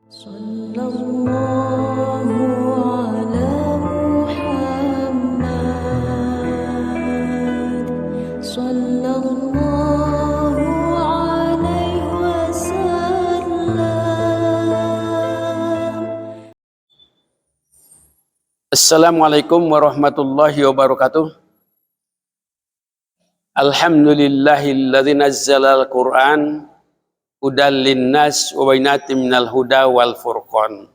Sallallahu ala Muhammad Sallallahu alaihi wasallam. Assalamualaikum warahmatullahi wabarakatuh. Alhamdulillahilladzi nazzala al-Qur'an hudal linnas wa bainatin minal huda wal furqan.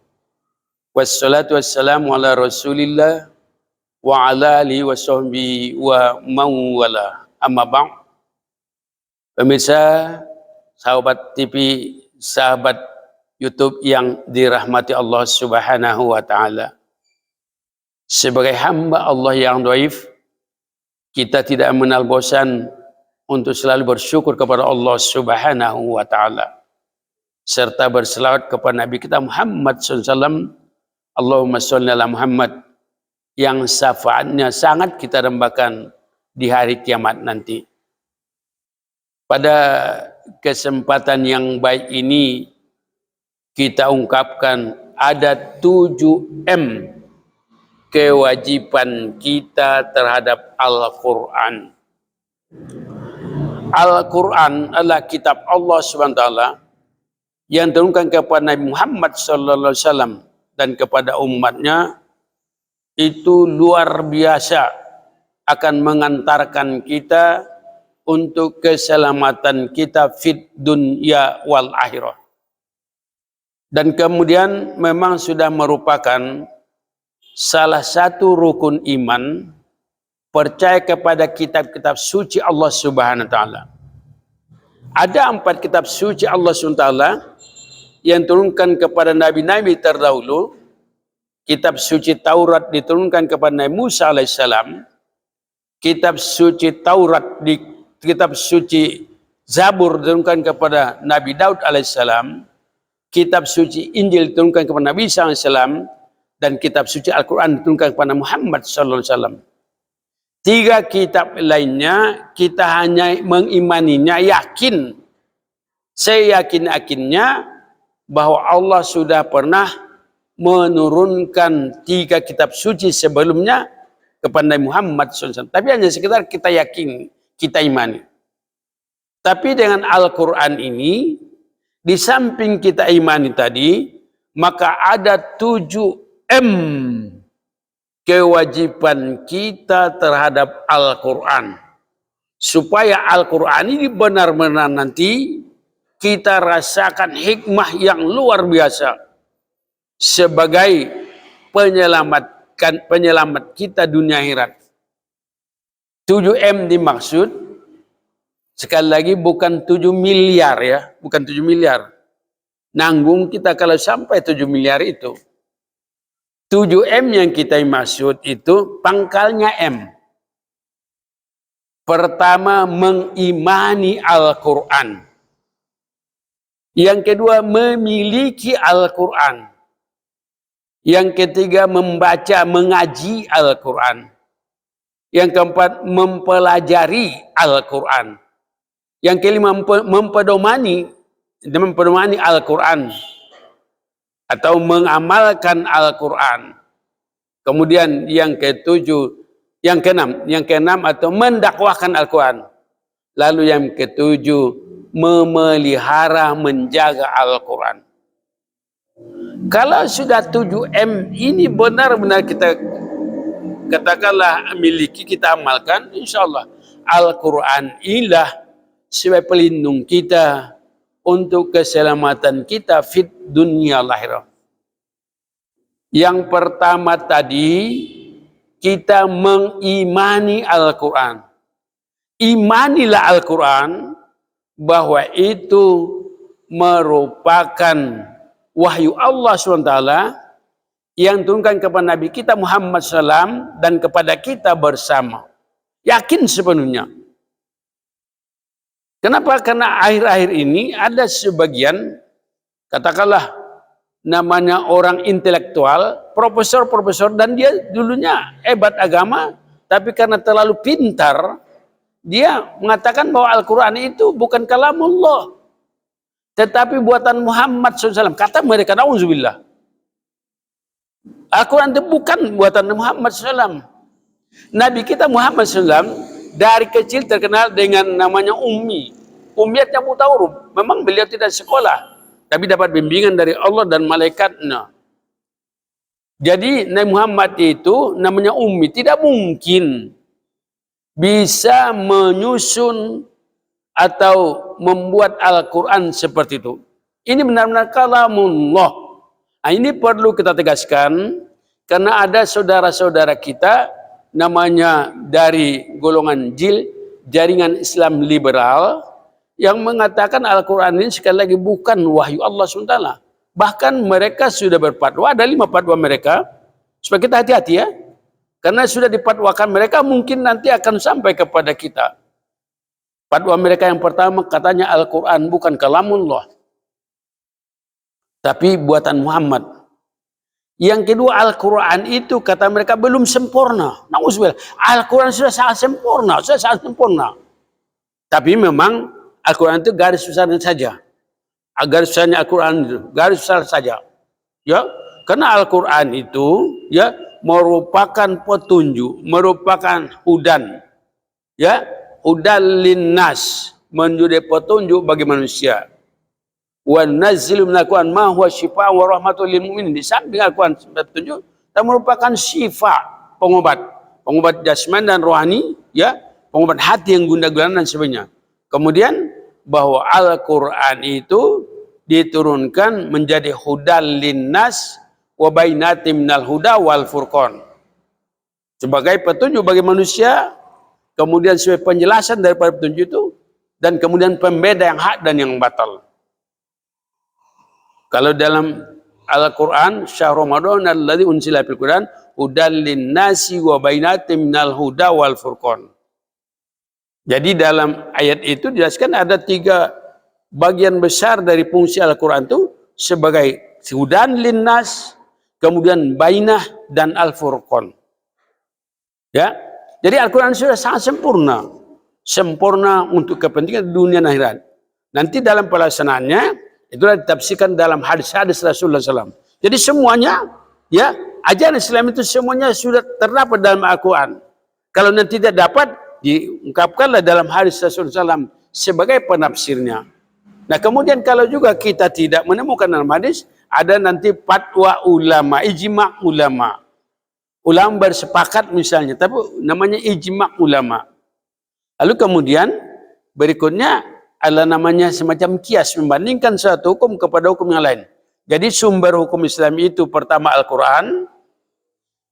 Wassalatu wassalamu ala Rasulillah wa ala alihi wa sahbihi wa mawala. Amma ba'd. Pemirsa, sahabat TV, sahabat YouTube yang dirahmati Allah Subhanahu wa taala. Sebagai hamba Allah yang dhaif, kita tidak mengenal bosan untuk selalu bersyukur kepada Allah Subhanahu wa taala serta berselawat kepada Nabi kita Muhammad SAW. Allahumma sholli ala Muhammad, yang syafaatnya sangat kita dambakan di hari kiamat nanti. Pada kesempatan yang baik ini kita ungkapkan ada 7M kewajiban kita terhadap Al-Quran. Al-Quran adalah kitab Allah SWT yang diturunkan kepada Nabi Muhammad SAW dan kepada umatnya. Itu luar biasa akan mengantarkan kita untuk keselamatan kita fid dunya wal akhirah. Dan kemudian memang sudah merupakan salah satu rukun iman, percaya kepada kitab-kitab suci Allah Subhanahu wa taala. Ada 4 kitab suci Allah Subhanahu wa taala yang diturunkan kepada nabi-nabi terdahulu. Kitab suci Taurat diturunkan kepada Nabi Musa alaihissalam. Kitab suci Taurat di kitab suci Zabur diturunkan kepada Nabi Daud alaihissalam. Kitab suci Injil diturunkan kepada Nabi Isa alaihissalam, dan kitab suci Al-Quran diturunkan kepada Muhammad sallallahu alaihi wasallam. 3 kitab lainnya kita hanya mengimaninya, yakin. Saya yakinnya bahwa Allah sudah pernah menurunkan 3 kitab suci sebelumnya kepada Nabi Muhammad SAW. Tapi hanya sekedar kita yakin, kita imani. Tapi dengan Al-Quran ini, di samping kita imani tadi, maka ada 7M kewajiban kita terhadap Al-Quran. Supaya Al-Quran ini benar-benar nanti kita rasakan hikmah yang luar biasa sebagai penyelamat kita dunia akhirat. 7M dimaksud, sekali lagi bukan 7 miliar ya, bukan 7 miliar. Nanggung kita kalau sampai 7 miliar itu. 7M yang kita maksud itu pangkalnya M. Pertama, mengimani Al-Quran. Yang kedua, memiliki Al-Quran. Yang ketiga, membaca, mengaji Al-Quran. Yang keempat, mempelajari Al-Quran. Yang kelima, mempedomani Al-Quran atau mengamalkan Al-Quran. Kemudian yang keenam atau mendakwahkan Al-Quran. Lalu yang ketujuh, memelihara, menjaga Al-Quran. Kalau sudah 7M ini benar-benar kita katakanlah miliki, kita amalkan, insya Allah Al-Quran inilah sebagai pelindung kita untuk keselamatan kita fit dunia akhirah. Yang pertama tadi, kita mengimani Al-Quran. Imanilah Al-Quran bahwa itu merupakan wahyu Allah SWT yang turunkan kepada Nabi kita Muhammad SAW dan kepada kita bersama. Yakin sepenuhnya. Kenapa? Karena akhir-akhir ini ada sebagian, katakanlah namanya orang intelektual, profesor-profesor, dan dia dulunya hebat agama, tapi karena terlalu pintar, dia mengatakan bahwa Al-Quran itu bukan kalamullah. Tetapi buatan Muhammad SAW, kata mereka, na'udzubillah. Al-Quran itu bukan buatan Muhammad SAW. Nabi kita Muhammad SAW dari kecil terkenal dengan namanya ummi. Ummiyatnya buta huruf. Memang beliau tidak sekolah, tapi dapat bimbingan dari Allah dan malaikatnya. Jadi Nabi Muhammad itu namanya ummi. Tidak mungkin bisa menyusun atau membuat Al-Quran seperti itu. Ini benar-benar kalamullah. Nah, ini perlu kita tegaskan, karena ada saudara-saudara kita namanya dari golongan JIL, Jaringan Islam Liberal, yang mengatakan Al-Quran ini sekali lagi bukan wahyu Allah SWT. Bahkan mereka sudah berfatwa, ada 5 fatwa mereka, supaya kita hati-hati ya. Karena sudah dipatwakan mereka, mungkin nanti akan sampai kepada kita. Fatwa mereka yang pertama katanya Al-Quran bukan kalamullah, tapi buatan Muhammad. Yang kedua, Al-Quran itu kata mereka belum sempurna. Na'udzubillah. Al-Quran sudah sangat sempurna, Tapi memang Al-Quran itu garis besarnya saja. Garis besarnya Al-Quran itu garis besar saja. Ya, karena Al-Quran itu ya merupakan petunjuk, merupakan hudan. Ya, hudan linnas, menjadi petunjuk bagi manusia. Wa nazzilu minal Qur'an ma huwa syifaa'un wa rahmatul lil mu'minin. Di samping Al-Qur'an petunjuk, dan merupakan syifa, pengobat jasmani dan rohani, ya, pengobat hati yang gundah gulana dan sebagainya. Kemudian bahwa Al-Qur'an itu diturunkan menjadi hudal linnas wa bainatim minal huda wal furqan. Sebagai petunjuk bagi manusia, kemudian sebagai penjelasan daripada petunjuk itu, dan kemudian pembeda yang hak dan yang batal. Kalau dalam Al-Quran, syahr Ramadan alladzi unzila fil Quran hudal linnasi wa bainatim minal huda wal furqan. Jadi dalam ayat itu dijelaskan ada 3 bagian besar dari fungsi Al-Quran itu, sebagai hudan linnas, kemudian bainah dan al-furqan. Ya. Jadi Al-Quran sudah sangat sempurna. Sempurna untuk kepentingan dunia dan akhirat. Nanti dalam pelaksanaannya itulah ditafsirkan dalam hadis-hadis Rasulullah SAW. Jadi semuanya, ya, ajaran Islam itu semuanya sudah terdapat dalam Al-Quran. Kalau nanti tidak dapat, diungkapkanlah dalam hadis Rasulullah SAW sebagai penafsirnya. Nah, kemudian kalau juga kita tidak menemukan dalam hadis, ada nanti fatwa ulama, ijma' ulama. Ulama bersepakat misalnya, tapi namanya ijma' ulama. Lalu kemudian berikutnya adalah namanya semacam kias, membandingkan satu hukum kepada hukum yang lain. Jadi sumber hukum Islam itu pertama Al-Quran,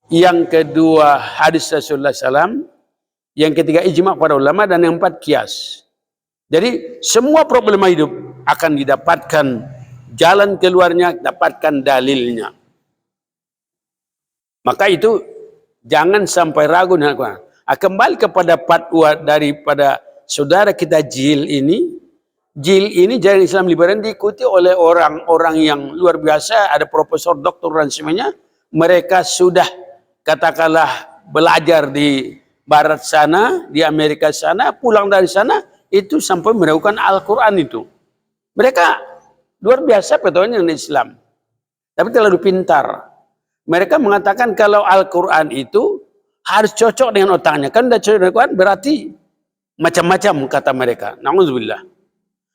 yang kedua hadis Rasulullah SAW, yang ketiga ijma' para ulama, dan yang 4 kias. Jadi semua problema hidup akan didapatkan jalan keluarnya, dapatkan dalilnya. Maka itu jangan sampai ragu dengan Al-Quran. Kembali kepada fatwa daripada saudara kita JIL ini. JIL ini Jaringan Islam Liberal diikuti oleh orang-orang yang luar biasa, ada profesor, doktor dan sebagainya. Mereka sudah katakanlah belajar di barat sana, di Amerika sana, pulang dari sana itu sampai meragukan Al-Quran itu. Mereka luar biasa pengetahuannya dengan Islam, tapi terlalu pintar. Mereka mengatakan kalau Al-Quran itu harus cocok dengan otaknya. Kan sudah cocok dengan Al-Quran berarti macam-macam kata mereka. Na'udzubillah.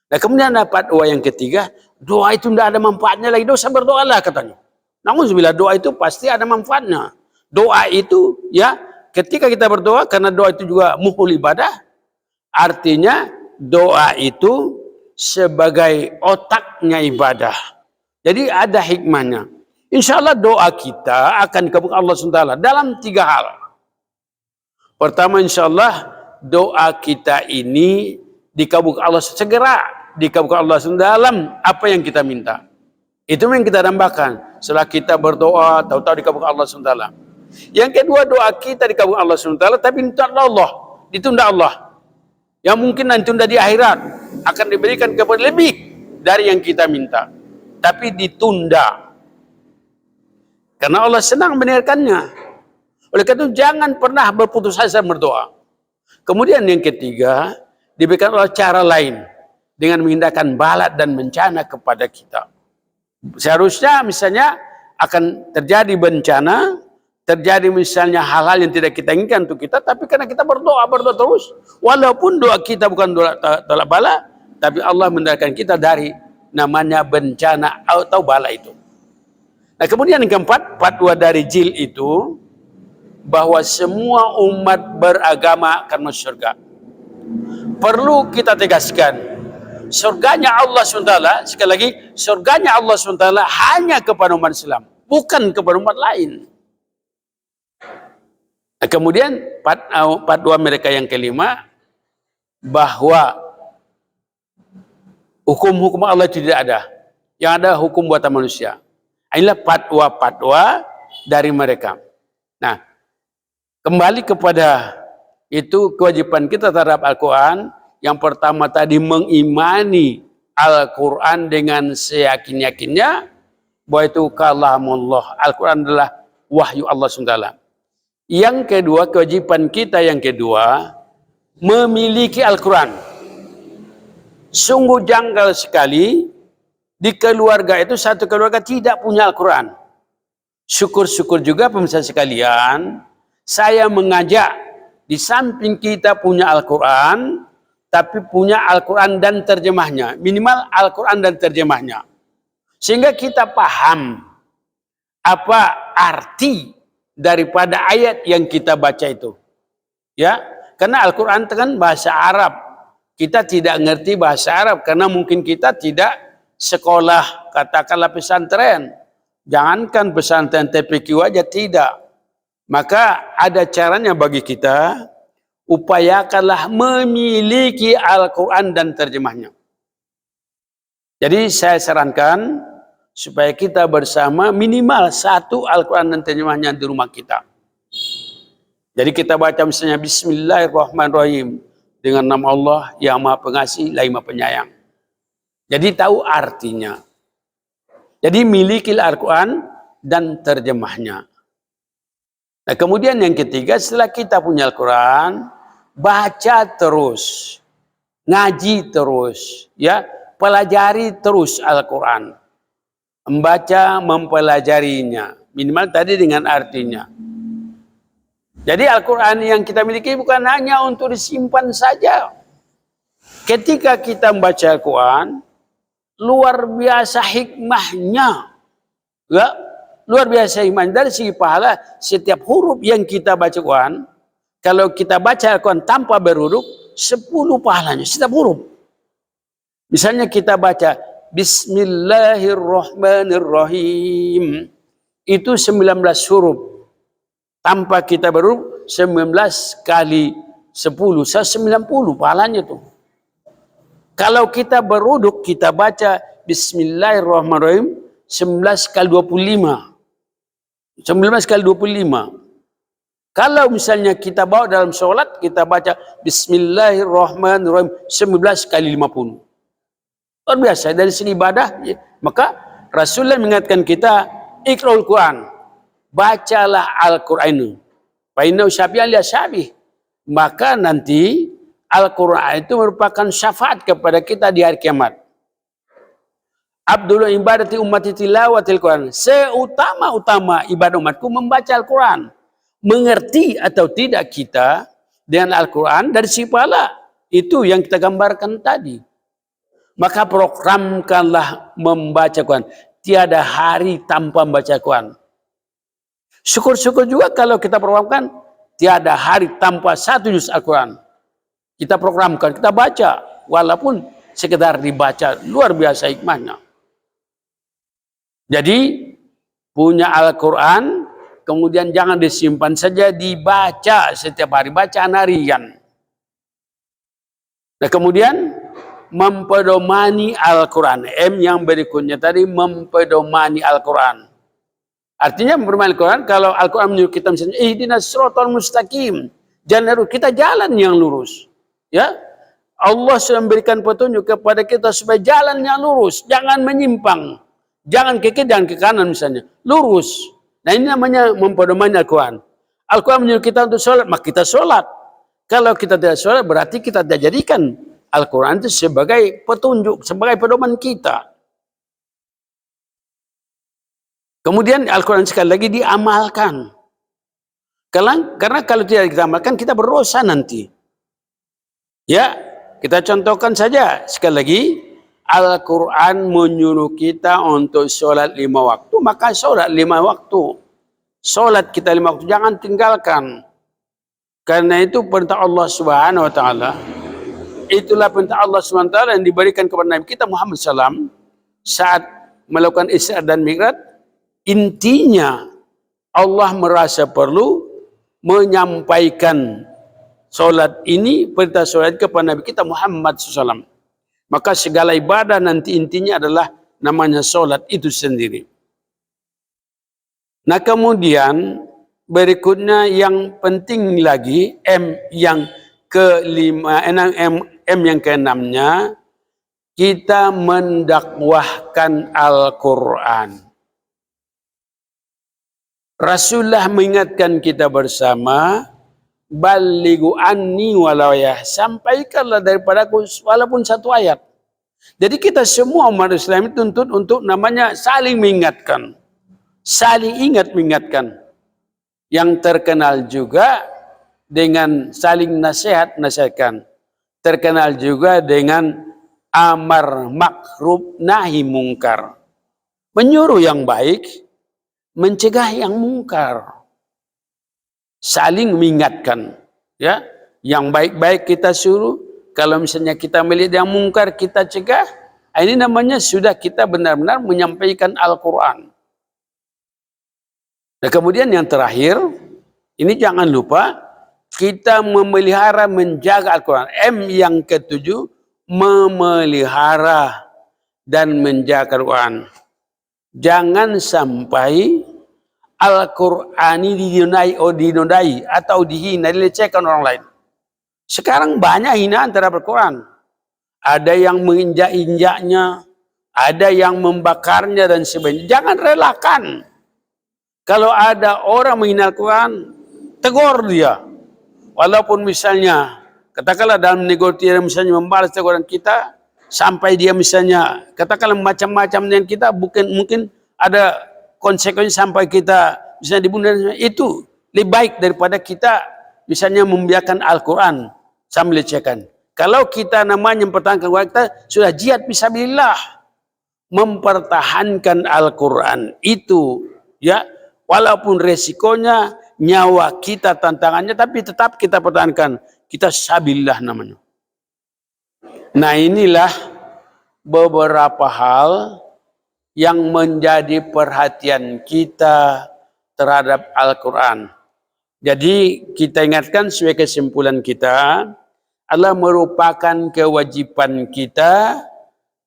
Nah, kemudian dapat doa yang ketiga, doa itu tidak ada manfaatnya lagi, dosa berdoalah katanya. Na'udzubillah, doa itu pasti ada manfaatnya. Doa itu ya, ketika kita berdoa, karena doa itu juga muhul ibadah, artinya doa itu sebagai otaknya ibadah. Jadi ada hikmahnya. Insya Allah doa kita akan dikabulkan Allah SWT dalam 3 hal. Pertama, insya Allah doa kita ini dikabulkan Allah, segera dikabulkan Allah dalam apa yang kita minta. Itu yang kita dambakan. Setelah kita berdoa, tahu-tahu dikabulkan Allah SWT. Yang kedua, doa kita dikabulkan Allah SWT, tapi ditunda Allah. Yang mungkin nanti tunda di akhirat akan diberikan kepada lebih dari yang kita minta, tapi ditunda. Karena Allah senang mendengarkannya. Oleh karena itu jangan pernah berputus asa berdoa. Kemudian yang ketiga, diberikan oleh cara lain. dengan menghindarkan bala dan bencana kepada kita. Seharusnya misalnya akan terjadi bencana, terjadi misalnya hal-hal yang tidak kita inginkan untuk kita, tapi karena kita berdoa terus, walaupun doa kita bukan doa tolak bala, tapi Allah menghindarkan kita dari namanya bencana atau bala itu. Nah kemudian yang keempat, fatwa dari JIL itu bahwa semua umat beragama akan masuk surga. Perlu kita tegaskan, surganya Allah SWT, sekali lagi, surganya Allah SWT hanya kepada umat Islam, bukan kepada umat lain. Nah, kemudian fatwa mereka yang kelima, bahwa hukum-hukum Allah tidak ada, yang ada hukum buatan manusia. Inilah fatwa-fatwa dari mereka. Nah, kembali kepada itu kewajiban kita terhadap Al-Quran. Yang pertama tadi mengimani Al-Quran dengan seyakin-yakinnya bahwa itu kalamullah. Al-Quran adalah wahyu Allah SWT. Yang kedua, kewajiban kita yang kedua, memiliki Al-Quran. Sungguh janggal sekali di keluarga itu satu keluarga tidak punya Al-Quran. Syukur-syukur juga pemirsa sekalian, saya mengajak di samping kita punya Al-Quran, tapi punya Al-Quran dan terjemahnya. Minimal Al-Quran dan terjemahnya. Sehingga kita paham apa arti daripada ayat yang kita baca itu. Ya, karena Al-Quran itu kan bahasa Arab. Kita tidak ngerti bahasa Arab karena mungkin kita tidak sekolah, katakanlah pesantren. Jangankan pesantren TPQ aja tidak. Maka ada caranya bagi kita, upayakanlah memiliki Al-Quran dan terjemahnya. Jadi saya sarankan supaya kita bersama minimal satu Al-Quran dan terjemahnya di rumah kita. Jadi kita baca misalnya Bismillahirrahmanirrahim, dengan nama Allah yang Maha Pengasih lagi Maha Penyayang. Jadi tahu artinya. Jadi miliki Al-Quran dan terjemahnya. Nah kemudian yang ketiga, setelah kita punya Al-Quran, baca terus, ngaji terus, ya, pelajari terus Al-Quran. Membaca, mempelajarinya, minimal tadi dengan artinya. Jadi Al-Quran yang kita miliki bukan hanya untuk disimpan saja. Ketika kita membaca Al-Quran, luar biasa hikmahnya. Ya, luar biasa hikmahnya. Dari segi pahala, setiap huruf yang kita baca Quran, kalau kita baca Al-Quran tanpa berhuruf, 10 pahalanya, setiap huruf. Misalnya kita baca Bismillahirrahmanirrahim. Itu 19 huruf. Tanpa kita berhuruf, 19 kali 10, 90 pahalanya tuh. Kalau kita beruduk, kita baca Bismillahirrahmanirrahim 19 kali 25. 19 kali 25. Kalau misalnya kita bawa dalam sholat, kita baca Bismillahirrahmanirrahim 19 kali 50. Luar biasa dari segi ibadah. Maka Rasulullah mengingatkan kita, Iqra'ul Quran. Bacalah Al-Quran. Fa'innahu syafi'an li ashabihi. Maka nanti Al-Quran itu merupakan syafaat kepada kita di hari kiamat. Abdullah ibadati ummati tilawatil Quran. Seutama-utama ibadah umatku membaca Al-Quran. Mengerti atau tidak kita dengan Al-Quran dari si pahala. Itu yang kita gambarkan tadi. Maka programkanlah membaca Quran. Tiada hari tanpa membaca Quran. Syukur-syukur juga kalau kita programkan tiada hari tanpa 1 juz Al-Quran. Kita programkan, kita baca. Walaupun sekedar dibaca, luar biasa hikmahnya. Jadi, punya Al-Quran, kemudian jangan disimpan saja, dibaca setiap hari, bacaan harian. Nah, kemudian mempedomani Al-Quran. M yang berikutnya tadi, mempedomani Al-Quran. Artinya mempedomani Al-Quran, kalau Al-Quran menyuruh kita misalnya, ihdinas siratal mustaqim. Jangan kita jalan yang lurus. Ya, Allah sudah memberikan petunjuk kepada kita supaya jalan yang lurus, jangan menyimpang. Jangan ke kiri, jangan ke kanan misalnya. Lurus. Nah ini namanya mempedomani Al-Quran. Al-Quran menyuruh kita untuk sholat, maka kita sholat. Kalau kita tidak sholat, berarti kita tidak jadikan Al-Quran itu sebagai petunjuk, sebagai pedoman kita. Kemudian Al-Quran sekali lagi diamalkan. Karena kalau tidak kita amalkan, kita berdosa nanti. Ya, kita contohkan saja sekali lagi. Al-Quran menyuruh kita untuk sholat 5 waktu, maka sholat 5 waktu. Sholat kita 5 waktu, jangan tinggalkan. Karena itu perintah Allah Subhanahu Wa Taala. Itulah perintah Allah Subhanahu Wa Taala yang diberikan kepada Nabi kita Muhammad SAW saat melakukan Isra dan Mi'raj. Intinya Allah merasa perlu menyampaikan solat ini, perintah solat kepada Nabi kita Muhammad SAW. Maka segala ibadah nanti intinya adalah namanya solat itu sendiri. Nah kemudian berikutnya yang penting lagi, yang keenamnya, kita mendakwahkan Al-Quran. Rasulullah mengingatkan kita bersama, balighu anni walayah, sampaikanlah daripadaku walaupun 1 ayat. Jadi kita semua umat Islam dituntut untuk namanya saling mengingatkan, saling mengingatkan. Yang terkenal juga dengan saling nasihatkan, terkenal juga dengan amar ma'ruf nahi mungkar, menyuruh yang baik, mencegah yang mungkar, saling mengingatkan, ya. Yang baik-baik kita suruh, kalau misalnya kita melihat yang mungkar kita cegah. Ini namanya sudah kita benar-benar menyampaikan Al-Quran. Nah kemudian yang terakhir, ini jangan lupa kita memelihara, menjaga Al-Quran. yang ketujuh, memelihara dan menjaga Al-Quran. Jangan sampai Al-Quran ini dinodai atau dihina, dilecehkan orang lain. Sekarang banyak hinaan terhadap Al-Quran. Ada yang menginjak-injaknya, ada yang membakarnya dan sebagainya. Jangan relakan. Kalau ada orang menghina Al-Quran, tegur dia. Walaupun misalnya, katakanlah dalam negosiasi misalnya membalas teguran kita, sampai dia misalnya, katakanlah macam-macam dengan kita, mungkin ada konsekuensi sampai kita misalnya dibunuh. Itu lebih baik daripada kita misalnya membiarkan Al-Quran sambil lecehkan. Kalau kita namanya mempertahankan kita, sudah jihad fisabilillah, mempertahankan Al-Quran itu, ya. Walaupun resikonya nyawa kita, tantangannya, tapi tetap kita pertahankan. Kita sabilillah namanya. Nah inilah beberapa hal yang menjadi perhatian kita terhadap Al-Quran. Jadi kita ingatkan sebagai kesimpulan kita, adalah merupakan kewajiban kita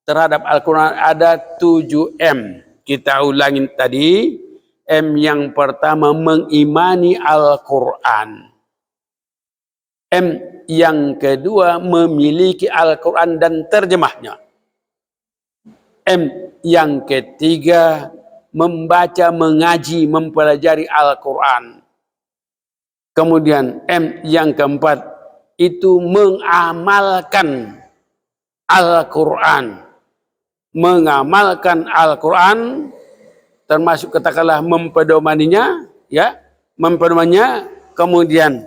terhadap Al-Quran. Ada 7M. Kita ulangin tadi. M yang pertama, mengimani Al-Quran. M yang kedua, memiliki Al-Quran dan terjemahnya. M yang ketiga, membaca, mengaji, mempelajari Al-Quran. Kemudian M yang keempat, itu mengamalkan Al-Quran. Mengamalkan Al-Quran, termasuk katakanlah mempedomaninya, ya, mempedomaninya. Kemudian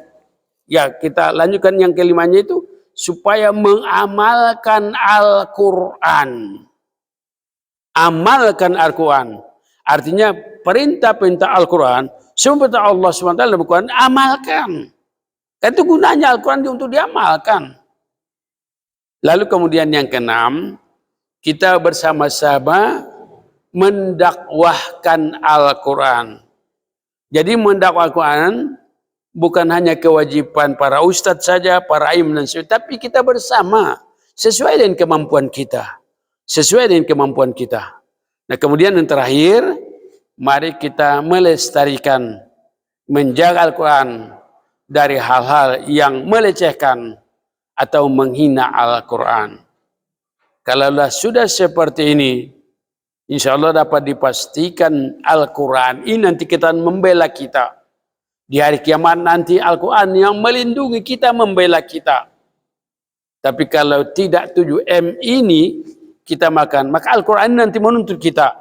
ya kita lanjutkan yang kelimanya itu, supaya mengamalkan Al-Quran. Amalkan Al-Quran, artinya perintah-perintah Al-Quran, semua perintah Allah SWT dalam Al-Quran, amalkan. Itu gunanya Al-Quran untuk diamalkan. Lalu kemudian yang keenam, kita bersama-sama mendakwahkan Al-Quran. Jadi mendakwah Al-Quran bukan hanya kewajiban para ustadz saja, para imam dan sebagainya, tapi kita bersama sesuai dengan kemampuan kita. Sesuai dengan kemampuan kita. Nah kemudian yang terakhir, mari kita melestarikan, menjaga Al-Quran dari hal-hal yang melecehkan atau menghina Al-Quran. Kalau sudah seperti ini, insya Allah dapat dipastikan Al-Quran ini nanti kita membela kita. Di hari kiamat nanti Al-Quran yang melindungi kita, membela kita. Tapi kalau tidak 7M ini kita makan, maka Al-Quran nanti menuntut kita.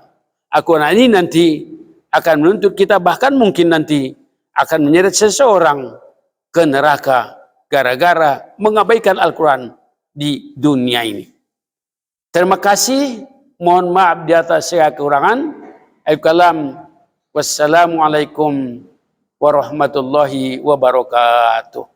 Al-Quran ini nanti akan menuntut kita, bahkan mungkin nanti akan menyeret seseorang ke neraka gara-gara mengabaikan Al-Quran di dunia ini. Terima kasih. Mohon maaf di atas segala kekurangan. Wassalamualaikum warahmatullahi wabarakatuh.